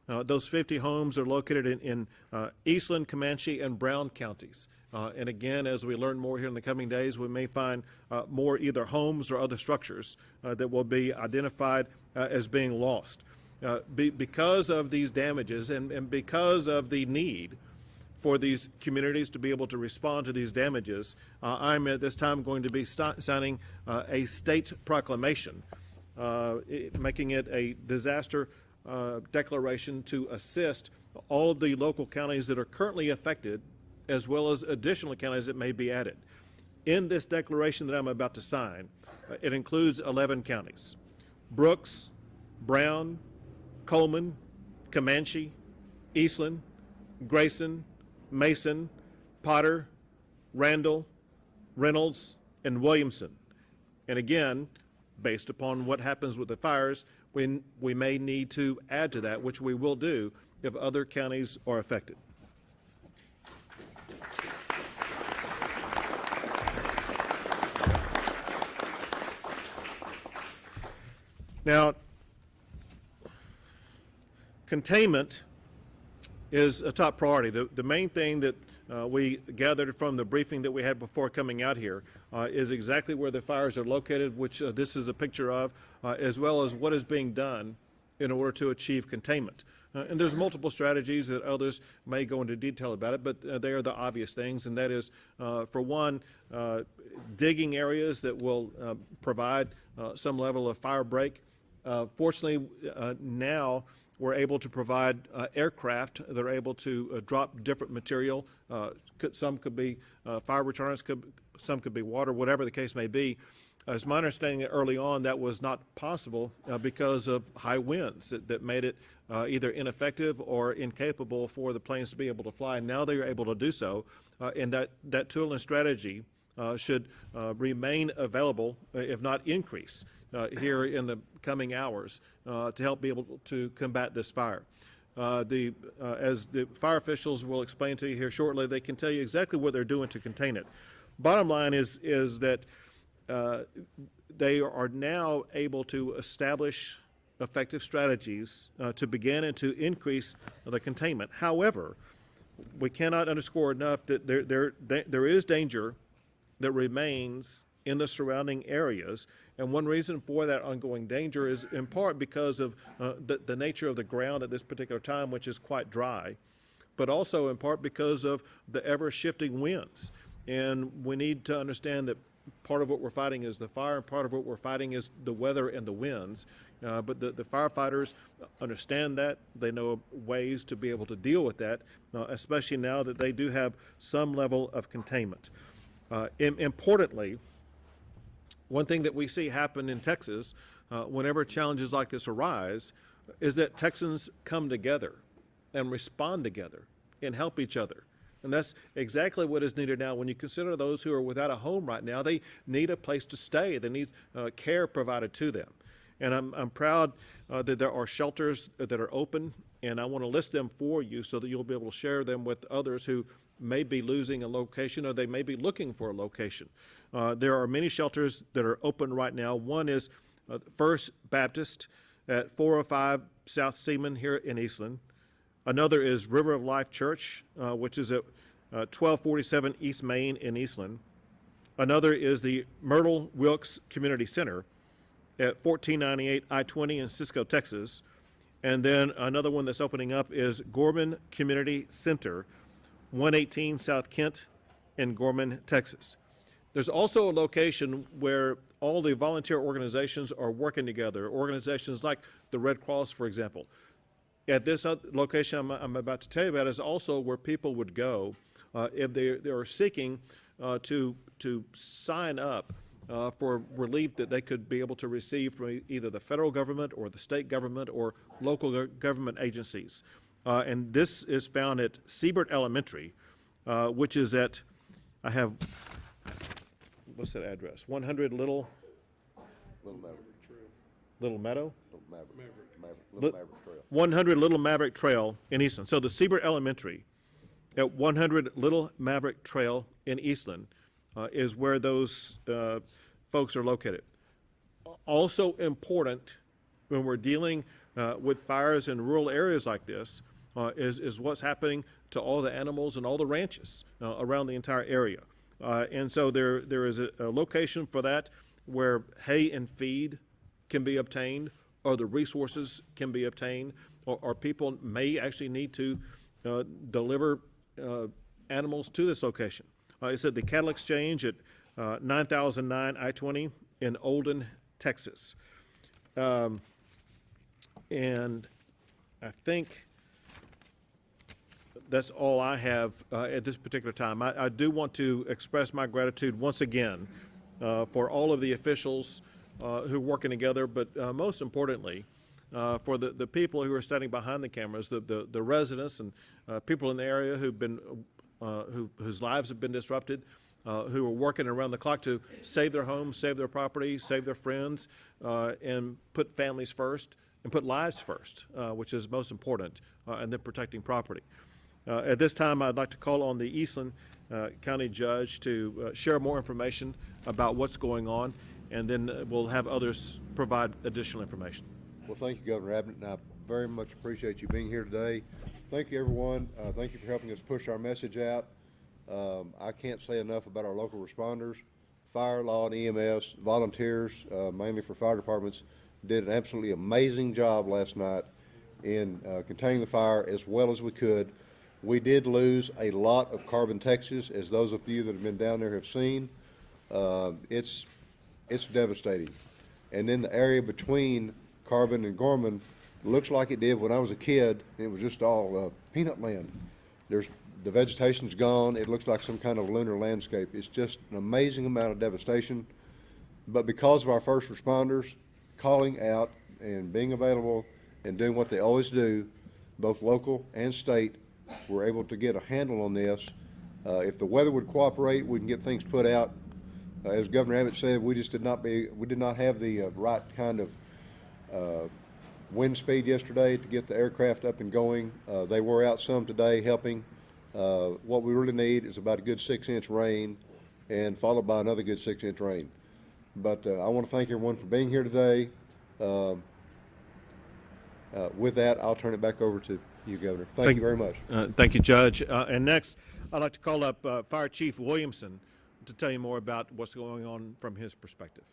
Those 50 homes are located in Eastland, Comanche, and Brown counties. And again, as we learn more here in the coming days, we may find more either homes or other structures that will be identified as being lost. Because of these damages and because of the need for these communities to be able to respond to these damages, I'm at this time going to be signing a state proclamation, making it a disaster declaration to assist all of the local counties that are currently affected, as well as additional counties that may be added. In this declaration that I'm about to sign, it includes 11 counties: Brooks, Brown, Coleman, Comanche, Eastland, Grayson, Mason, Potter, Randall, Reynolds, and Williamson. And again, based upon what happens with the fires, we may need to add to that, which we will do if other counties are affected. Now, containment is a top priority. The main thing that we gathered from the briefing that we had before coming out here is exactly where the fires are located, which this is a picture of, as well as what is being done in order to achieve containment. And there's multiple strategies that others may go into detail about it, but they are the obvious things, and that is, for one, digging areas that will provide some level of fire break. Fortunately, now we're able to provide aircraft that are able to drop different material. Some could be fire retardants, some could be water, whatever the case may be. It's my understanding that early on that was not possible because of high winds that made it either ineffective or incapable for the planes to be able to fly. Now they are able to do so, and that tool and strategy should remain available, if not increase, here in the coming hours to help be able to combat this fire. As the fire officials will explain to you here shortly, they can tell you exactly what they're doing to contain it. Bottom line is that they are now able to establish effective strategies to begin and to increase the containment. However, we cannot underscore enough that there is danger that remains in the surrounding areas, and one reason for that ongoing danger is in part because of the nature of the ground at this particular time, which is quite dry, but also in part because of the ever-shifting winds. And we need to understand that part of what we're fighting is the fire, and part of what we're fighting is the weather and the winds. But the firefighters understand that. They know ways to be able to deal with that, especially now that they do have some level of containment. Importantly, one thing that we see happen in Texas whenever challenges like this arise is that Texans come together and respond together and help each other. And that's exactly what is needed now. When you consider those who are without a home right now, they need a place to stay. They need care provided to them. And I'm proud that there are shelters that are open, and I want to list them for you so that you'll be able to share them with others who may be losing a location, or they may be looking for a location. There are many shelters that are open right now. One is First Baptist at 405 South Seaman here in Eastland. Another is River of Life Church, which is at 1247 East Main in Eastland. Another is the Myrtle Wilkes Community Center at 1498 I-20 in Cisco, Texas. And then another one that's opening up is Gorman Community Center, 118 South Kent in Gorman, Texas. There's also a location where all the volunteer organizations are working together, organizations like the Red Cross, for example. At this location I'm about to tell you about is also where people would go if they are seeking to sign up for relief that they could be able to receive from either the federal government or the state government or local government agencies. And this is found at Siebert Elementary, which is at, I have, what's that address? 100 Little Meadow? Little Maverick Trail. 100 Little Maverick Trail in Eastland. So the Siebert Elementary at 100 Little Maverick Trail in Eastland is where those folks are located. Also important when we're dealing with fires in rural areas like this is what's happening to all the animals and all the ranches around the entire area. And so there is a location for that where hay and feed can be obtained, or the resources can be obtained, or people may actually need to deliver animals to this location. It's at the Cattle Exchange at 9009 I-20 in Olden, Texas. And I think that's all I have at this particular time. I do want to express my gratitude once again for all of the officials who are working together, but most importantly, for the people who are standing behind the cameras, the residents and people in the area who've been whose lives have been disrupted, who are working around the clock to save their homes, save their property, save their friends, and put families first and put lives first, which is most important, and then protecting property. At this time, I'd like to call on the Eastland County Judge to share more information about what's going on, and then we'll have others provide additional information. Well, thank you, Governor Abbott, and I very much appreciate you being here today. Thank you, everyone. Thank you for helping us push our message out. I can't say enough about our local responders, fire, law, and EMS, volunteers, mainly for fire departments, did an absolutely amazing job last night in containing the fire as well as we could. We did lose a lot of carbon Texas, as those of you that have been down there have seen. It's devastating. And then the area between Carbon and Gorman looks like it did when I was a kid. It was just all peanut land. The vegetation's gone. It looks like some kind of lunar landscape. It's just an amazing amount of devastation. But because of our first responders calling out and being available and doing what they always do, both local and state, we're able to get a handle on this. If the weather would cooperate, we can get things put out. As Governor Abbott said, we did not have the right kind of wind speed yesterday to get the aircraft up and going. They were out some today helping. What we really need is about a good 6-inch rain, and followed by another good 6-inch rain. But I want to thank everyone for being here today. With that, I'll turn it back over to you, Governor. Thank you very much. Thank you, Judge. And next, I'd like to call up Fire Chief Williamson to tell you more about what's going on from his perspective.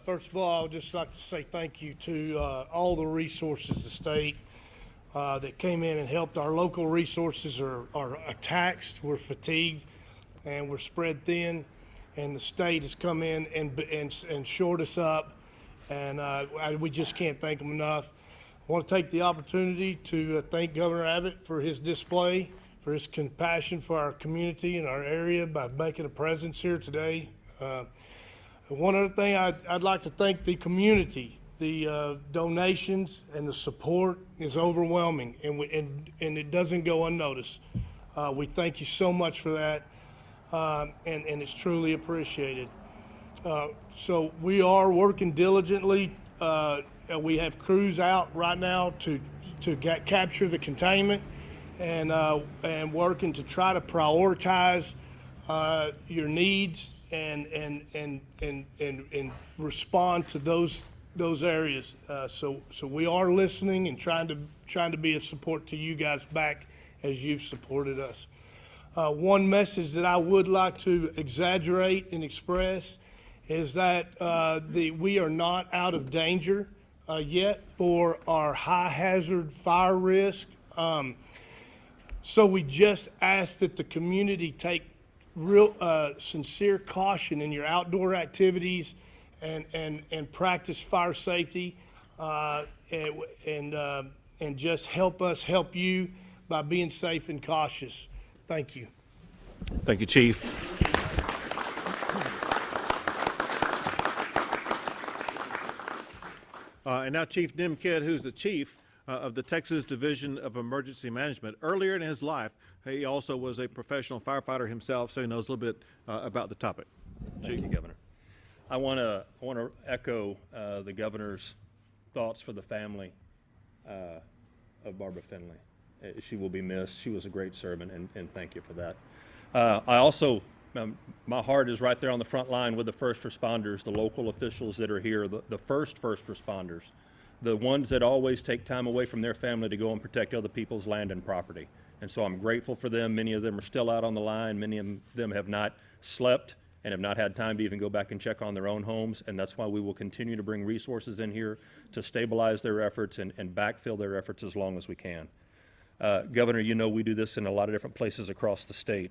First of all, I would just like to say thank you to all the resources of the state that came in and helped. Our local resources are taxed, we're fatigued, and we're spread thin, and the state has come in and shored us up, and we just can't thank them enough. I want to take the opportunity to thank Governor Abbott for his display, for his compassion for our community and our area by making a presence here today. One other thing, I'd like to thank the community. The donations and the support is overwhelming, and it doesn't go unnoticed. We thank you so much for that, and it's truly appreciated. So we are working diligently. We have crews out right now to capture the containment, and working to try to prioritize your needs and respond to those areas. So we are listening and trying to be a support to you guys back as you've supported us. One message that I would like to exaggerate and express is that we are not out of danger yet for our high hazard fire risk. So we just ask that the community take real sincere caution in your outdoor activities and practice fire safety, and just help us help you by being safe and cautious. Thank you. Thank you, Chief. And now Chief Nim Kidd, who's the chief of the Texas Division of Emergency Management. Earlier in his life, he also was a professional firefighter himself, so he knows a little bit about the topic. Thank you, Governor. I want to echo the governor's thoughts for the family of Barbara Finley. She will be missed. She was a great servant, and thank you for that. I also My heart is right there on the front line with the first responders, the local officials that are here, the first responders, the ones that always take time away from their family to go and protect other people's land and property. And so I'm grateful for them. Many of them are still out on the line. Many of them have not slept and have not had time to even go back and check on their own homes. And that's why we will continue to bring resources in here to stabilize their efforts and backfill their efforts as long as we can. Governor, you know we do this in a lot of different places across the state.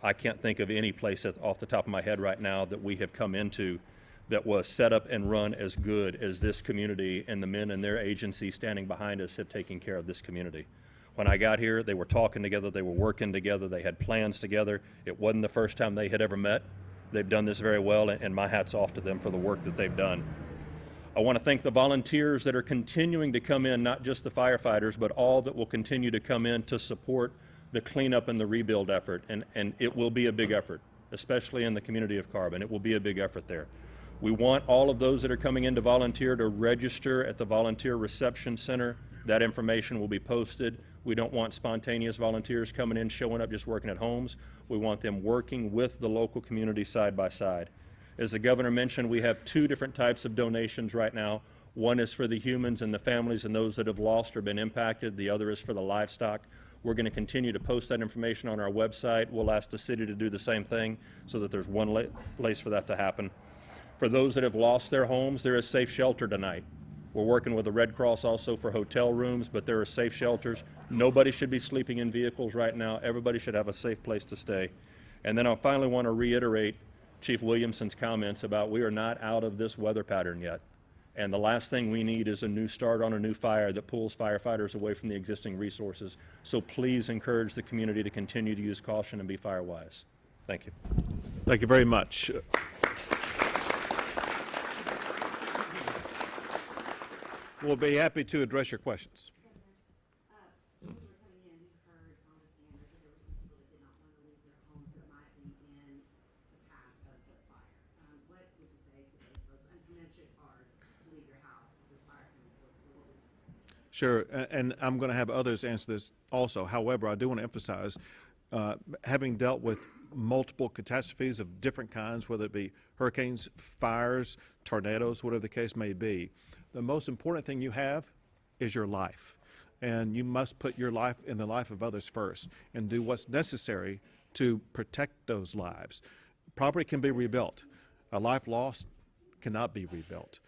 I can't think of any place off the top of my head right now that we have come into that was set up and run as good as this community, and the men and their agencies standing behind us have taken care of this community. When I got here, they were talking together, they were working together, they had plans together. It wasn't the first time they had ever met. They've done this very well, and my hat's off to them for the work that they've done. I want to thank the volunteers that are continuing to come in, not just the firefighters, but all that will continue to come in to support the cleanup and the rebuild effort. And it will be a big effort, especially in the community of Carbon. It will be a big effort there. We want all of those that are coming in to volunteer to register at the Volunteer Reception Center. That information will be posted. We don't want spontaneous volunteers coming in, showing up, just working at homes. We want them working with the local community side by side. As the governor mentioned, we have two different types of donations right now. One is for the humans and the families and those that have lost or been impacted. The other is for the livestock. We're going to continue to post that information on our website. We'll ask the city to do the same thing so that there's one place for that to happen. For those that have lost their homes, there is safe shelter tonight. We're working with the Red Cross also for hotel rooms, but there are safe shelters. Nobody should be sleeping in vehicles right now. Everybody should have a safe place to stay. And then I finally want to reiterate Chief Williamson's comments about we are not out of this weather pattern yet. And the last thing we need is a new start on a new fire that pulls firefighters away from the existing resources. So please encourage the community to continue to use caution and be fire wise. Thank you. Thank you very much. We'll be happy to address your questions. When you were coming in, you heard on the standards that there were some people that did not want to leave their homes that might be in the path of the fire. What would you say to those folks? I know it's hard to leave your house with fire coming close to you. Sure, and I'm going to have others answer this also. However, I do want to emphasize, having dealt with multiple catastrophes of different kinds, whether it be hurricanes, fires, tornadoes, whatever the case may be, the most important thing you have is your life. And you must put your life in the life of others first and do what's necessary to protect those lives. Property can be rebuilt. A life lost cannot be rebuilt.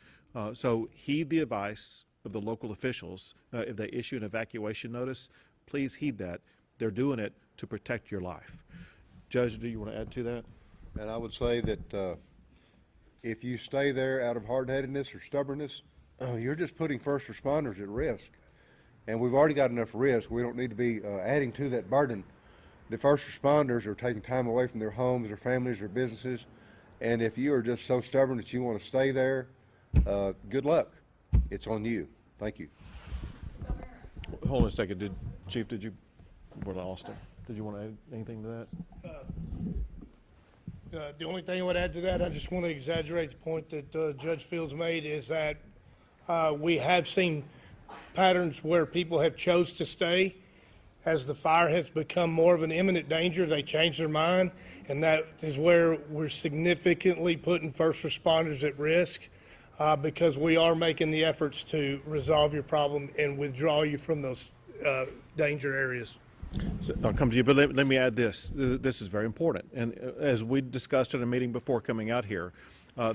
So heed the advice of the local officials. If they issue an evacuation notice, please heed that. They're doing it to protect your life. Judge, do you want to add to that? And I would say that if you stay there out of hard-headedness or stubbornness, you're just putting first responders at risk. And we've already got enough risk. We don't need to be adding to that burden. The first responders are taking time away from their homes, their families, their businesses. And if you are just so stubborn that you want to stay there, good luck. It's on you. Thank you. Hold on a second. Chief, we're lost him. Did you want to add anything to that? The only thing I would add to that, I just want to exaggerate the point that Judge Fields made, is that we have seen patterns where people have chose to stay. As the fire has become more of an imminent danger, they change their mind, and that is where we're significantly putting first responders at risk because we are making the efforts to resolve your problem and withdraw you from those danger areas. So I'll come to you, but let me add this. This is very important. And as we discussed in a meeting before coming out here,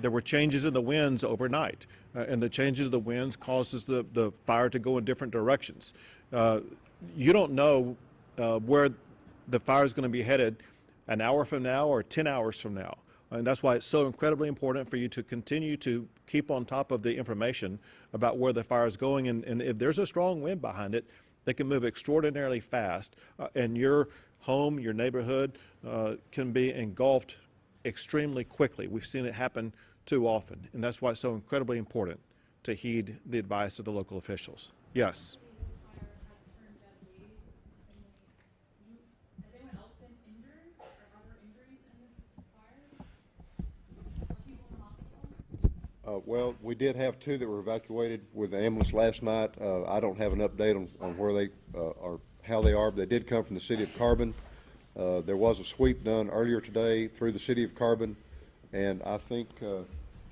there were changes in the winds overnight, and the changes of the winds causes the fire to go in different directions. You don't know where the fire is going to be headed an hour from now or 10 hours from now. And that's why it's so incredibly important for you to continue to keep on top of the information about where the fire is going. And if there's a strong wind behind it, they can move extraordinarily fast, and your home, your neighborhood can be engulfed extremely quickly. We've seen it happen too often, and that's why it's so incredibly important to heed the advice of the local officials. Yes. Has anyone else been injured, or are there injuries in this fire? Are people in the hospital? Well, we did have two that were evacuated with the ambulance last night. I don't have an update on where they are, how they are, but they did come from the city of Carbon. There was a sweep done earlier today through the city of Carbon, and I think,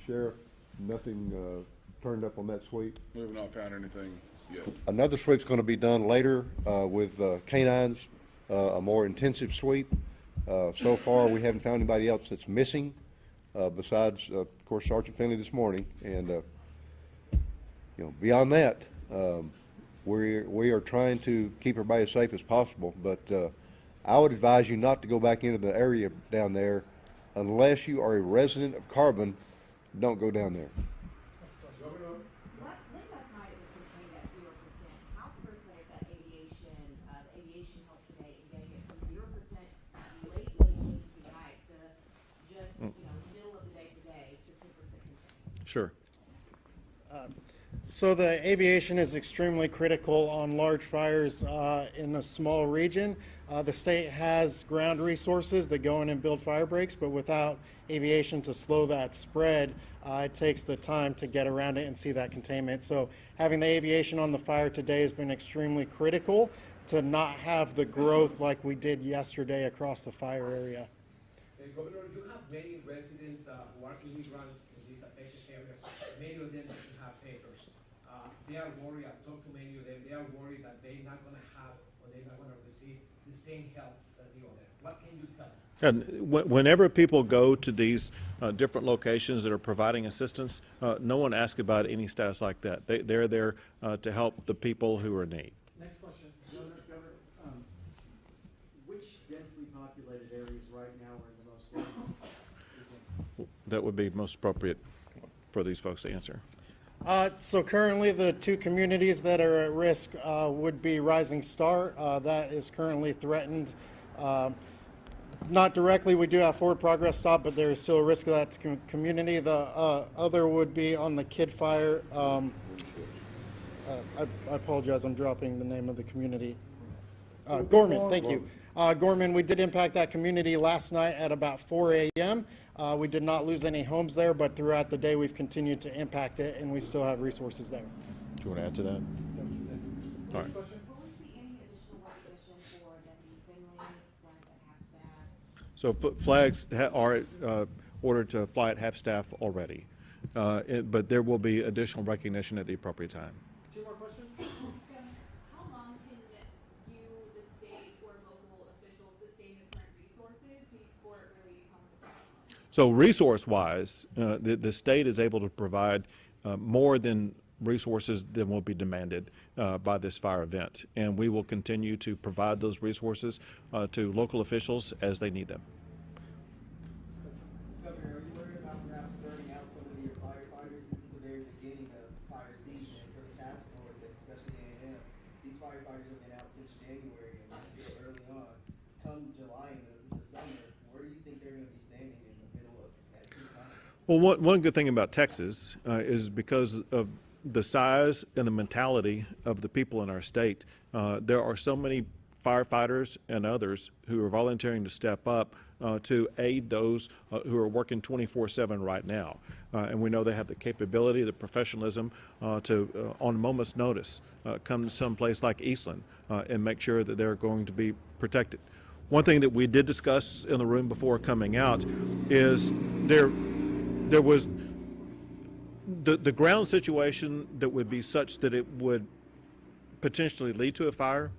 Sheriff, nothing turned up on that sweep. We have not found anything yet. Another sweep's going to be done later with canines, a more intensive sweep. So far, we haven't found anybody else that's missing, besides, of course, Sergeant Finley this morning. And beyond that, we are trying to keep everybody as safe as possible. But I would advise you not to go back into the area down there unless you are a resident of Carbon. Don't go down there. Late last night it was contained at 0%. How critical is that aviation, the aviation help today in getting it from 0% late tonight to just, middle of the day today to 10% contained? Sure. So the aviation is extremely critical on large fires in a small region. The state has ground resources that go in and build fire breaks, but without aviation to slow that spread, it takes the time to get around it and see that containment. So having the aviation on the fire today has been extremely critical to not have the growth like we did yesterday across the fire area. Governor, you have many residents who are immigrants in these affected areas. Many of them doesn't have papers. They are worried. I've talked to many of them. They are worried that they're not going to have or they're not going to receive the same help that the other. What can you tell them? And whenever people go to these different locations that are providing assistance, no one asks about any status like that. They're there to help the people who are in need. Next question. Governor, which densely populated areas right now are in the most danger? That would be most appropriate for these folks to answer. So currently the two communities that are at risk would be Rising Star. That is currently threatened. Not directly, we do have forward progress stop, but there is still a risk of that community. The other would be on the Kid Fire. I apologize, I'm dropping the name of the community. Gorman, thank you. Gorman, we did impact that community last night at about 4 a.m. We did not lose any homes there, but throughout the day we've continued to impact it, and we still have resources there. Do you want to add to that? All right. Will we see any additional recognition for Deputy Finley, flags at half staff? So flags are ordered to fly at half staff already, but there will be additional recognition at the appropriate time. Two more questions? How long can you, the state, or local officials sustain the current resources before it really becomes a problem? So resource-wise, the state is able to provide more than resources than will be demanded by this fire event. And we will continue to provide those resources to local officials as they need them. Governor, are you worried about perhaps burning out some of your firefighters? This is the very beginning of fire season, and for the task force, and especially A&M, these firefighters have been out since January, and we're still early on. Come July and the summer, where do you think they're going to be standing in the middle of that time? Well, one good thing about Texas is because of the size and the mentality of the people in our state, there are so many firefighters and others who are volunteering to step up to aid those who are working 24/7 right now. And we know they have the capability, the professionalism to, on a moment's notice, come to some place like Eastland and make sure that they're going to be protected. One thing that we did discuss in the room before coming out is there was the ground situation that would be such that it would potentially lead to a fire.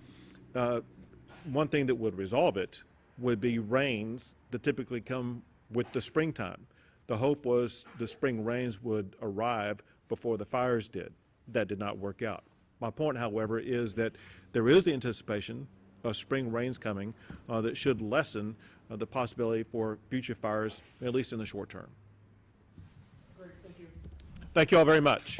One thing that would resolve it would be rains that typically come with the springtime. The hope was the spring rains would arrive before the fires did. That did not work out. My point, however, is that there is the anticipation of spring rains coming that should lessen the possibility for future fires, at least in the short term. Great, thank you. Thank you all very much.